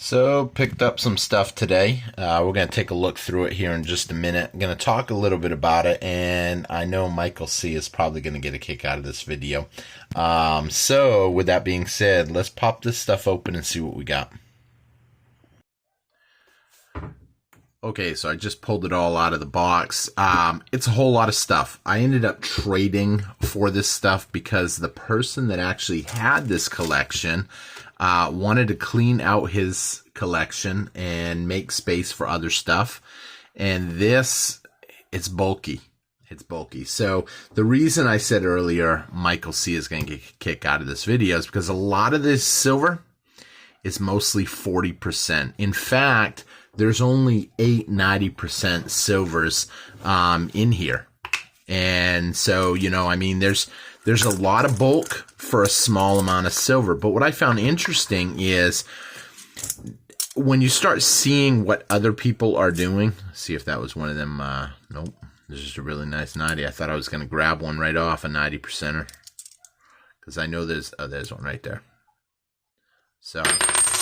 So, picked up some stuff today. We're going to take a look through it here in just a minute. I'm going to talk a little bit about it, and I know Michael C. is probably going to get a kick out of this video. So, with that being said, let's pop this stuff open and see what we got. Okay, so I just pulled it all out of the box. It's a whole lot of stuff. I ended up trading for this stuff because the person that actually had this collection wanted to clean out his collection and make space for other stuff. And this, it's bulky. It's bulky. So the reason I said earlier Michael C. is going to get a kick out of this video is because a lot of this silver is mostly 40%. In fact, there's only 90% silvers in here. And so, I mean, there's a lot of bulk for a small amount of silver. But what I found interesting is when you start seeing what other people are doing, see if that was one of them. Nope. This is just a really nice 90. I thought I was going to grab one right off, a 90%er. Because I know there's one right there. So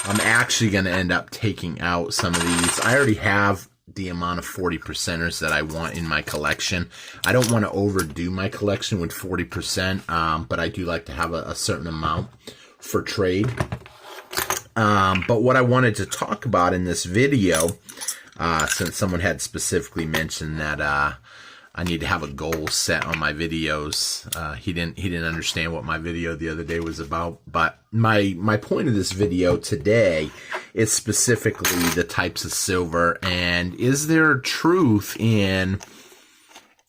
I'm actually going to end up taking out some of these. I already have the amount of 40%ers that I want in my collection. I don't want to overdo my collection with 40%, but I do like to have a certain amount for trade. But what I wanted to talk about in this video, since someone had specifically mentioned that I need to have a goal set on my videos. He didn't understand what my video the other day was about. But my point of this video today is specifically the types of silver, and is there truth in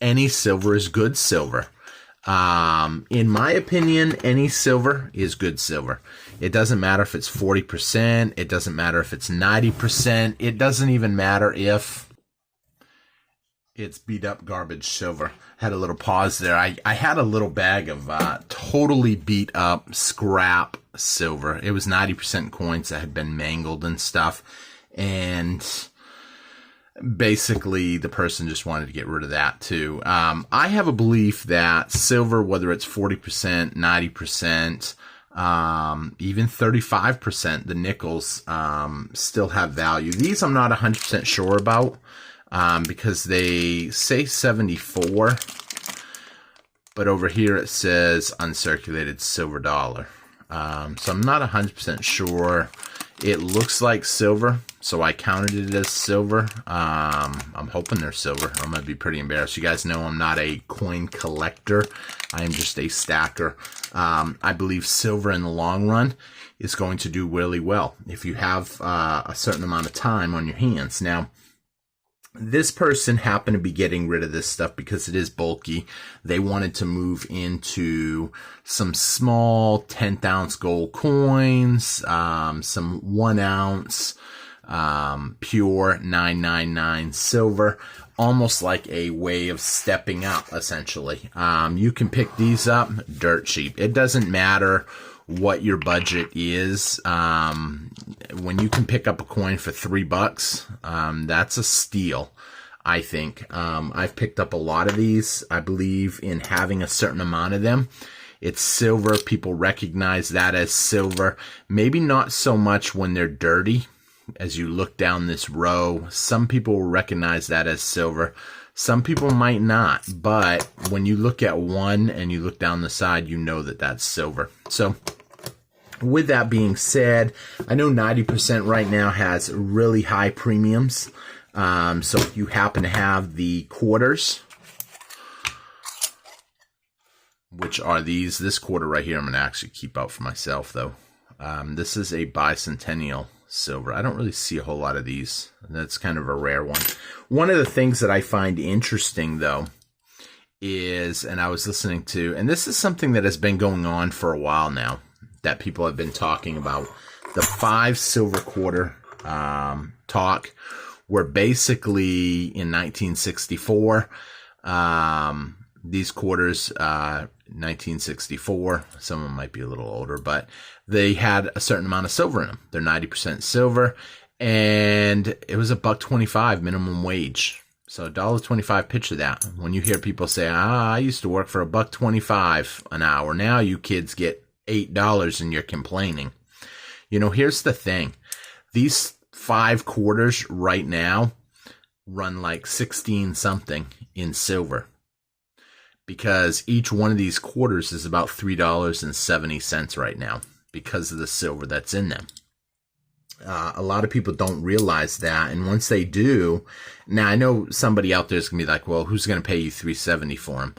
any silver is good silver? In my opinion, any silver is good silver. It doesn't matter if it's 40%. It doesn't matter if it's 90%. It doesn't even matter if it's beat up garbage silver. Had a little pause there. I had a little bag of totally beat up scrap silver. It was 90% coins that had been mangled and stuff. And basically the person just wanted to get rid of that too. I have a belief that silver, whether it's 40%, 90%, even 35%, the nickels still have value. These I'm not 100% sure about. Because they say 74, but over here it says uncirculated silver dollar. So I'm not 100% sure. It looks like silver, so I counted it as silver. I'm hoping they're silver. I'm going to be pretty embarrassed. You guys know I'm not a coin collector. I am just a stacker. I believe silver in the long run is going to do really well if you have a certain amount of time on your hands. Now, this person happened to be getting rid of this stuff because it is bulky. They wanted to move into some small 10th ounce gold coins, some 1 ounce pure 999 silver, almost like a way of stepping up, essentially. You can pick these up dirt cheap. It doesn't matter what your budget is. When you can pick up a coin for $3, that's a steal, I think. I've picked up a lot of these. I believe in having a certain amount of them. It's silver. People recognize that as silver. Maybe not so much when they're dirty. As you look down this row, some people will recognize that as silver. Some people might not, but when you look at one and you look down the side, you know that that's silver. So with that being said, I know 90% right now has really high premiums. So if you happen to have the quarters, which are this quarter right here, I'm going to actually keep out for myself though. This is a bicentennial silver. I don't really see a whole lot of these. That's kind of a rare one. One of the things that I find interesting though is, and I was listening to, and this is something that has been going on for a while now, that people have been talking about, the 5 silver quarter talk, where basically in 1964, these quarters, 1964, some of them might be a little older, but they had a certain amount of silver in them. They're 90% silver, and it was $1.25 minimum wage. So $1.25, picture that. When you hear people say, I used to work for $1.25 an hour. Now you kids get $8 and you're complaining. Here's the thing. These 5 quarters right now run like 16 something in silver, because each one of these quarters is about $3.70 right now because of the silver that's in them. A lot of people don't realize that, and once they do, now I know somebody out there is gonna be like, well, who's gonna pay you $3.70 for them?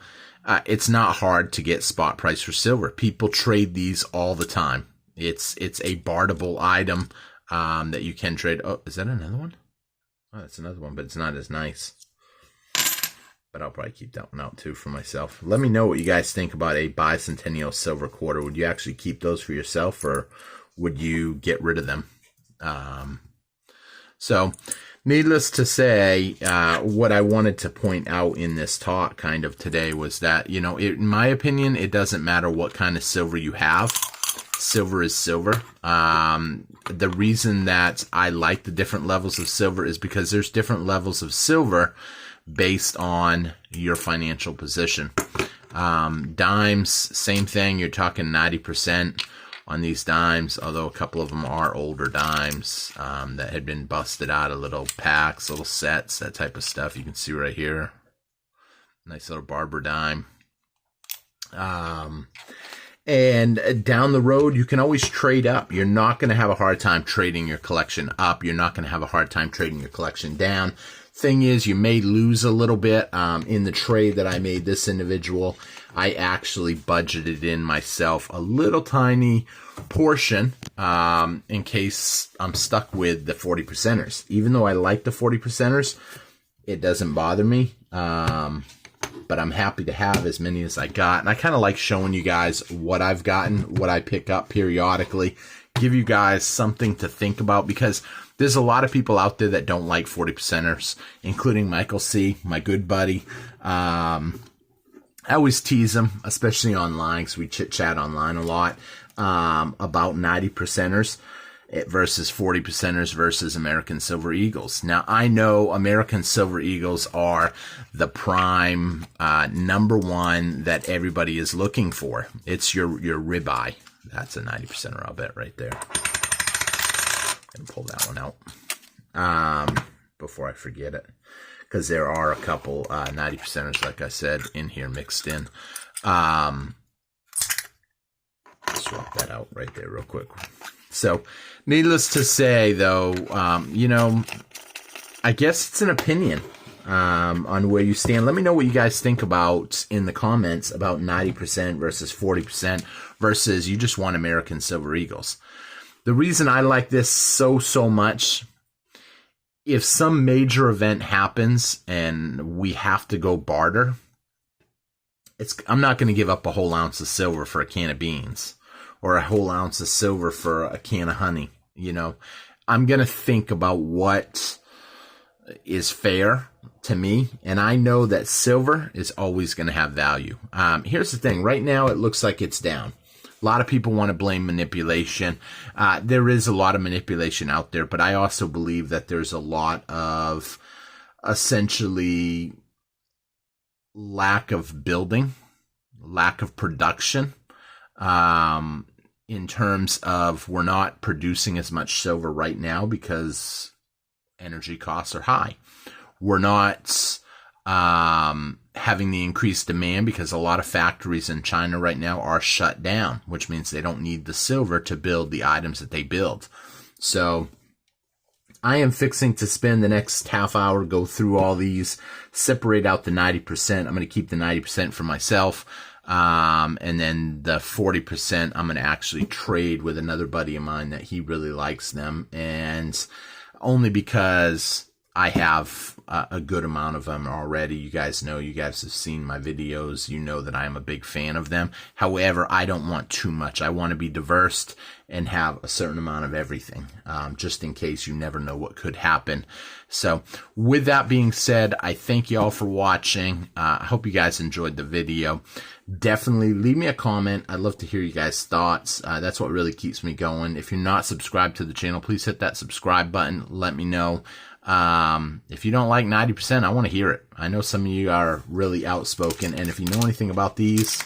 It's not hard to get spot price for silver. People trade these all the time. It's a barterable item that you can trade. Oh, is that another one? Oh, that's another one, but it's not as nice. But I'll probably keep that one out too for myself. Let me know what you guys think about a bicentennial silver quarter. Would you actually keep those for yourself, or would you get rid of them? So needless to say, what I wanted to point out in this talk kind of today was that, you know, in my opinion, it doesn't matter what kind of silver you have. Silver is silver. The reason that I like the different levels of silver is because there's different levels of silver based on your financial position. Dimes, same thing. You're talking 90% on these dimes, although a couple of them are older dimes that had been busted out of little packs, little sets, that type of stuff. You can see right here. Nice little barber dime. And down the road, you can always trade up. You're not going to have a hard time trading your collection up. You're not going to have a hard time trading your collection down. Thing is, you may lose a little bit. In the trade that I made this individual, I actually budgeted in myself a little tiny portion in case I'm stuck with the 40 percenters. Even though I like the 40 percenters, it doesn't bother me. But I'm happy to have as many as I got. And I kind of like showing you guys what I've gotten, what I pick up periodically, give you guys something to think about, because there's a lot of people out there that don't like 40 percenters, including Michael C., my good buddy. I always tease him, especially online, because we chit-chat online a lot, about 90 percenters versus 40 percenters versus American Silver Eagles. Now, I know American Silver Eagles are the prime number one that everybody is looking for. It's your ribeye. That's a 90 percenter, I'll bet, right there. I'm gonna pull that one out before I forget it, because there are a couple 90 percenters, like I said, in here mixed in. Swap that out right there real quick. So, needless to say, though, you know, I guess it's an opinion on where you stand. Let me know what you guys think about in the comments about 90% versus 40% versus you just want American Silver Eagles. The reason I like this so much, if some major event happens and we have to go barter, I'm not going to give up a whole ounce of silver for a can of beans, or a whole ounce of silver for a can of honey. You know, I'm going to think about what is fair to me. And I know that silver is always going to have value. Here's the thing. Right now, it looks like it's down. A lot of people want to blame manipulation. There is a lot of manipulation out there, but I also believe that there's a lot of essentially lack of building, lack of production. In terms of we're not producing as much silver right now because energy costs are high. We're not having the increased demand because a lot of factories in China right now are shut down, which means they don't need the silver to build the items that they build. So I am fixing to spend the next half hour, go through all these, separate out the 90%. I'm going to keep the 90% for myself. And then the 40%, I'm going to actually trade with another buddy of mine that he really likes them. And only because I have a good amount of them already. You guys know, you guys have seen my videos. You know that I am a big fan of them. However, I don't want too much. I want to be diverse and have a certain amount of everything, just in case you never know what could happen. So with that being said, I thank you all for watching. I hope you guys enjoyed the video. Definitely leave me a comment. I'd love to hear you guys' thoughts. That's what really keeps me going. If you're not subscribed to the channel, please hit that subscribe button. Let me know. If you don't like 90%, I want to hear it. I know some of you are really outspoken, and if you know anything about these,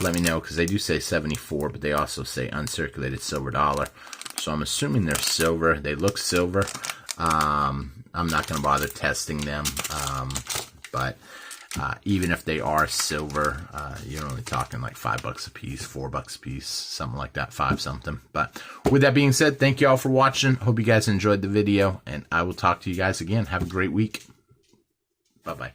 let me know, because they do say 74, but they also say uncirculated silver dollar. So I'm assuming they're silver. They look silver. I'm not going to bother testing them, but even if they are silver, you're only talking like $5 a piece, $4 a piece, something like that, 5 something. But with that being said, thank you all for watching. Hope you guys enjoyed the video, and I will talk to you guys again. Have a great week. Bye-bye.